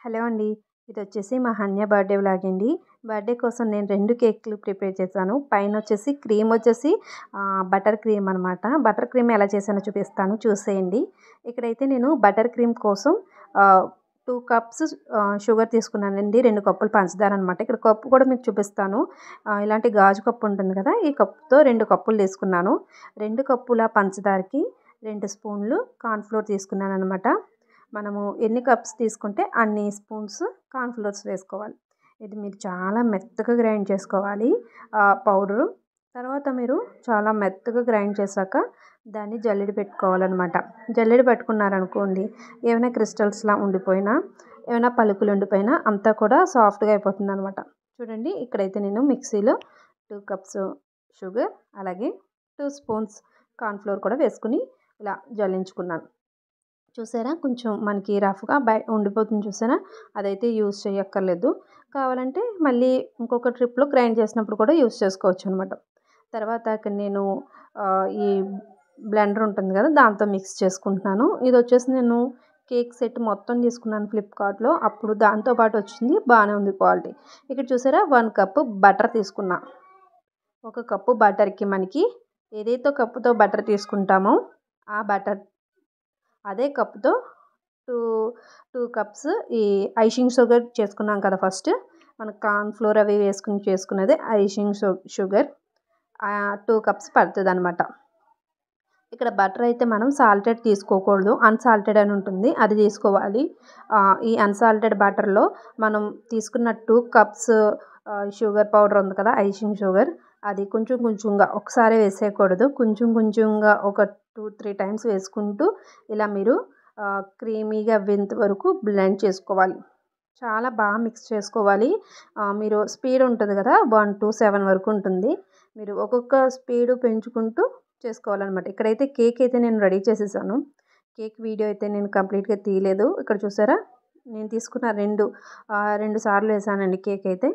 Hello అండి. ఇదొచ్చేసి మా Hanya birthday vlog అండి. బర్త్‌డే కోసం నేను 2 కేకులు ప్రిపేర్ చేశాను. పైనొచ్చేసి క్రీమ్ వచ్చేసి బటర్ క్రీమ్ అనమాట. బటర్ క్రీమ్ ఎలా చేశానో చూపిస్తాను చూసేయండి. ఇక్కడైతే నేను బటర్ క్రీమ్ కోసం 2 కప్స్ షుగర్ తీసుకున్నానండి. 2 కప్పులు పంచదార అనమాట. ఇక్కడ కప్పు కూడా మీకు చూపిస్తాను. ఇలాంటి గాజు కప్పు ఉంటుంది కదా! ఈ కప్పుతో 2 కప్పులు తీసుకున్నాను. 2 కప్పుల పంచదారకి 2 స్పూన్లు కార్న్ ఫ్లోర్ తీసుకున్నాననమాట. మనము ఎన్ని కప్స్ తీసుకుంటే అన్ని స్పూన్స్ కార్న్ ఫ్లోర్స్ వేసుకోవాలి. ఇది మీరు చాలా మెత్తగా గ్రైండ్ చేసుకోవాలి పౌడరు. తర్వాత మీరు చాలా మెత్తగా గ్రైండ్ చేశాక దాన్ని జల్లెడ పెట్టుకోవాలన్నమాట. జల్లెడ పట్టుకున్నారనుకోండి, ఏమైనా క్రిస్టల్స్‌లా ఉండిపోయినా, ఏమైనా పలుకులు ఉండిపోయినా అంతా కూడా సాఫ్ట్‌గా అయిపోతుందనమాట. చూడండి ఇక్కడైతే నేను మిక్సీలో 2 కప్స్ షుగర్ అలాగే 2 స్పూన్స్ కార్న్ ఫ్లోర్ కూడా వేసుకుని ఇలా జల్లించుకున్నాను. చూసారా కొంచెం మనకి రఫ్‌గా ఉండిపోతుంది చూసారా? అదైతే యూజ్ చేయక్కర్లేదు. కావాలంటే మళ్ళీ ఇంకొక ట్రిప్‌లో గ్రైండ్ చేసినప్పుడు కూడా యూజ్ చేసుకోవచ్చనమాట. తర్వాత ఇక్కడ నేను ఈ బ్లెండర్ ఉంటుంది కదా! దాంతో మిక్స్ చేసుకుంటున్నాను. ఇదొచ్చేసి నేను కేక్ సెట్ మొత్తం తీసుకున్నాను ఫ్లిప్‌కార్ట్‌లో. అప్పుడు దాంతో పాటు వచ్చింది. బానే ఉంది క్వాలిటీ. ఇక్కడ చూసారా 1 కప్ బటర్ తీసుకున్నా. ఒక కప్పు బటర్‌కి మనకి ఏదైతే కప్పుతో బటర్ తీసుకుంటామో ఆ బటర్ అదే కప్‌తో 2 కప్స్ ఈ ఐషింగ్ షుగర్ చేసుకున్నాం కదా ఫస్ట్. మనం కార్న్ ఫ్లోర్ అవి వేసుకుని చేసుకున్నది ఐషింగ్ షుగర్ 2 కప్స్ పడుతుందనమాట. ఇక్కడ బటర్ అయితే మనం సాల్టెడ్ తీసుకోకూడదు. అన్సాల్టెడ్ అని ఉంటుంది. అది తీసుకోవాలి. ఈ అన్సాల్టెడ్ బటర్‌లో మనం తీసుకున్న 2 కప్స్ షుగర్ పౌడర్ ఉంది కదా! ఐషింగ్ షుగర్ అది కొంచెం కొంచెంగా ఒకసారే వేసేయకూడదు. కొంచెం కొంచెంగా ఒక 2, 3 టైమ్స్ వేసుకుంటూ ఇలా మీరు క్రీమీగా అవ్వేంత వరకు బ్లెండ్ చేసుకోవాలి. చాలా బాగా మిక్స్ చేసుకోవాలి. మీరు స్పీడ్ ఉంటుంది కదా! 1 to 7 వరకు ఉంటుంది. మీరు ఒక్కొక్క స్పీడ్ పెంచుకుంటూ చేసుకోవాలన్నమాట. ఇక్కడైతే కేక్ అయితే నేను రెడీ చేసేసాను. కేక్ వీడియో అయితే నేను కంప్లీట్‌గా తీయలేదు. ఇక్కడ చూసారా? నేను తీసుకున్న 2 సార్లు వేసానండి కేక్ అయితే.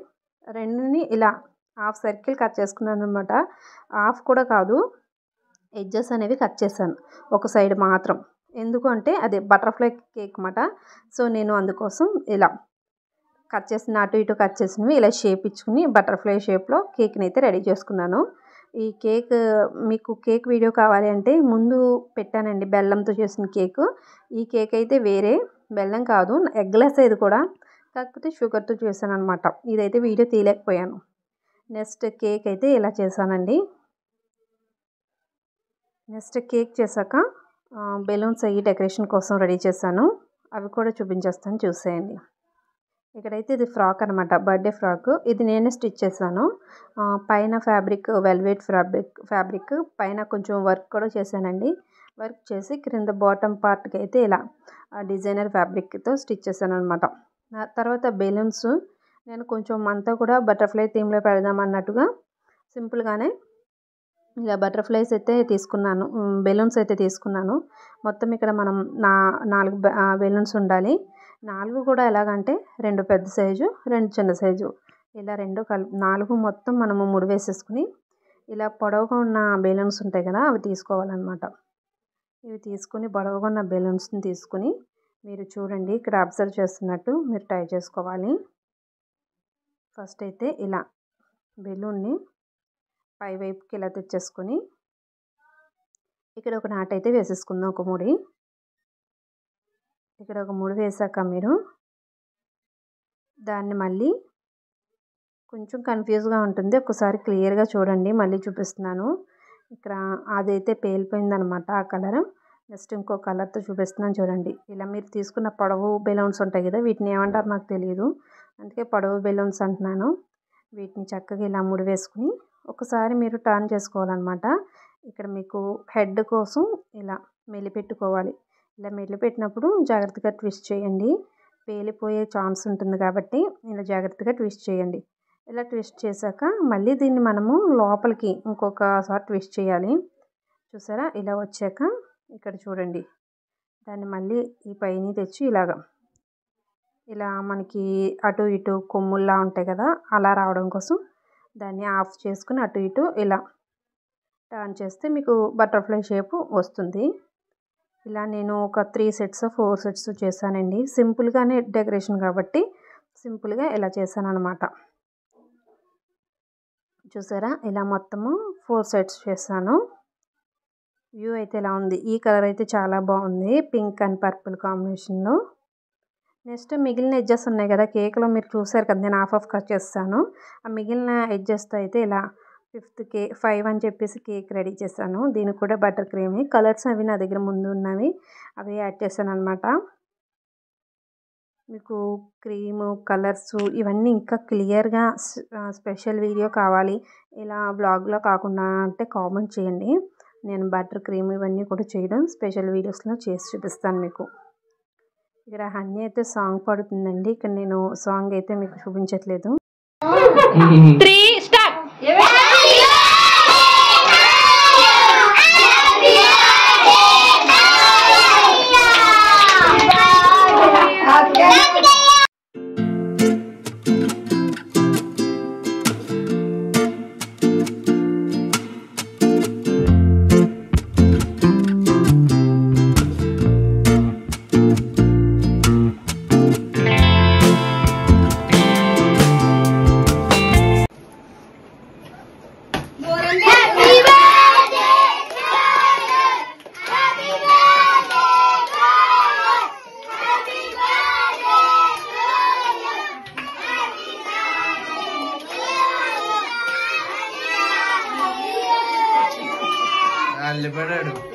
2ని ఇలా హాఫ్ సర్కిల్ కట్ చేసుకున్నాననమాట. హాఫ్ కూడా కాదు. ఎడ్జెస్ అనేవి కట్ చేశాను. ఒక సైడ్ మాత్రం. ఎందుకు అంటే అది బటర్‌ఫ్లై కేక్ మాట. సో, నేను అందుకోసం ఇలా కట్ చేసిన అటు ఇటు కట్ చేసినవి ఇలా షేప్ ఇచ్చుకుని బటర్‌ఫ్లై షేప్‌లో కేక్‌ని అయితే రెడీ చేసుకున్నాను. ఈ కేక్ మీకు కేక్ వీడియో కావాలి అంటే ముందు పెట్టానండి బెల్లంతో చేసిన కేకు. ఈ కేక్ అయితే వేరే బెల్లం కాదు ఎగ్‌లెస్ ఇది కూడా. కాకపోతే షుగర్‌తో చేశాననమాట. ఇదైతే వీడియో తీయలేకపోయాను. నెక్స్ట్ కేక్ అయితే ఇలా చేశానండి. నెక్స్ట్ కేక్ చేశాక బెలూన్స్ అయ్యి డెకరేషన్ కోసం రెడీ చేశాను. అవి కూడా చూపించేస్తాను చూసేయండి. ఇక్కడైతే ఇది ఫ్రాక్ అనమాట. Birthday frock. ఇది నేనే స్టిచ్ చేశాను. పైన ఫ్యాబ్రిక్ వెల్వెట్ ఫ్యాబ్రిక్ పైన కొంచెం వర్క్ కూడా చేశానండి. వర్క్ చేసి క్రింద బాటమ్ పార్ట్‌కి అయితే ఇలా డిజైనర్ ఫ్యాబ్రిక్‌తో స్టిచ్ చేశాననమాట. తర్వాత బెలూన్స్ నేను కొంచెం అంతా కూడా బటర్‌ఫ్లై థీమ్‌లో పెడదాం అన్నట్టుగా సింపుల్‌గానే ఇలా బటర్‌ఫ్లైస్ అయితే తీసుకున్నాను. బెలూన్స్ అయితే తీసుకున్నాను. మొత్తం ఇక్కడ మనం 4 బెలూన్స్ ఉండాలి. 4 కూడా ఎలాగంటే 2 పెద్ద సైజు, 2 చిన్న సైజు ఇలా 2 4 మొత్తం మనము ముడివేసేసుకుని ఇలా పొడవుగా ఉన్న బెలూన్స్ ఉంటాయి కదా! అవి తీసుకోవాలన్నమాట. ఇవి తీసుకొని పొడవుగా ఉన్న బెలూన్స్‌ని తీసుకొని మీరు చూడండి ఇక్కడ అబ్జర్వ్ చేస్తున్నట్టు మీరు ట్రై చేసుకోవాలి. ఫస్ట్ అయితే ఇలా బెలూన్‌ని పై వైపుకి ఇలా తెచ్చేసుకొని ఇక్కడ ఒక నాటైతే వేసేసుకుందాం ఒక ముడి. ఇక్కడ ఒక ముడి వేసాక మీరు దాన్ని మళ్ళీ కొంచెం కన్‌ఫ్యూజ్‌గా ఉంటుంది. ఒక్కసారి క్లియర్‌గా చూడండి. మళ్ళీ చూపిస్తున్నాను. ఇక్కడ అదైతే పేలిపోయిందనమాట ఆ కలరు. నెక్స్ట్ ఇంకో కలర్‌తో చూపిస్తున్నాను చూడండి. ఇలా మీరు తీసుకున్న పొడవు బెలూన్స్ ఉంటాయి కదా! వీటిని ఏమంటారో నాకు తెలీదు. అందుకే పొడవు బెలూన్స్ అంటున్నాను. వీటిని చక్కగా ఇలా ముడి వేసుకుని ఒకసారి మీరు టర్న్ చేసుకోవాలన్నమాట. ఇక్కడ మీకు హెడ్ కోసం ఇలా మెలిపెట్టుకోవాలి. ఇలా మెలిపెట్టినప్పుడు జాగ్రత్తగా ట్విస్ట్ చేయండి. పేలిపోయే ఛాన్స్ ఉంటుంది కాబట్టి ఇలా జాగ్రత్తగా ట్విస్ట్ చేయండి. ఇలా ట్విస్ట్ చేశాక మళ్ళీ దీన్ని మనము లోపలికి ఇంకొకసారి ట్విస్ట్ చేయాలి. చూసారా? ఇలా వచ్చాక ఇక్కడ చూడండి. దాన్ని మళ్ళీ ఈ పైని తెచ్చి ఇలా మనకి అటు ఇటు కొమ్ముల్లా ఉంటాయి కదా! అలా రావడం కోసం దాన్ని ఆఫ్ చేసుకుని అటు ఇటు ఇలా టర్న్ చేస్తే మీకు బటర్‌ఫ్లై షేపు వస్తుంది. ఇలా నేను ఒక 3 సెట్స్ 4 సెట్స్ చేశానండి. సింపుల్గానే డెకరేషన్ కాబట్టి సింపుల్గా ఇలా చేశాను అనమాట. చూసారా ఇలా మొత్తము 4 సెట్స్ చేశాను. వ్యూ అయితే ఇలా ఉంది. ఈ కలర్ అయితే చాలా బాగుంది, పింక్ అండ్ పర్పుల్ కాంబినేషన్లో. నెక్స్ట్ మిగిలిన ఎడ్జెస్ ఉన్నాయి కదా కేక్లో, మీరు చూసారు కదా నేను హాఫ్ కట్ చేస్తాను. ఆ మిగిలిన ఎడ్జెస్తో అయితే ఇలా 5 అని చెప్పేసి కేక్ రెడీ చేశాను. దీనికి కూడా బటర్ క్రీమే. కలర్స్ అవి నా దగ్గర ముందు ఉన్నవి అవి యాడ్ చేశాను అనమాట. మీకు క్రీము కలర్స్ ఇవన్నీ ఇంకా క్లియర్గా స్పెషల్ వీడియో కావాలి ఇలా బ్లాగ్లో కాకుండా అంటే కామెంట్ చేయండి. నేను బటర్ క్రీమ్ ఇవన్నీ కూడా చేయడం స్పెషల్ వీడియోస్లో చేసి చూపిస్తాను మీకు. ఇక్కడ హనీ అయితే సాంగ్ పాడుతుందండి. ఇక్కడ నేను సాంగ్ అయితే మీకు చూపించట్లేదు. 3 స్టార్ట్. Alibararu.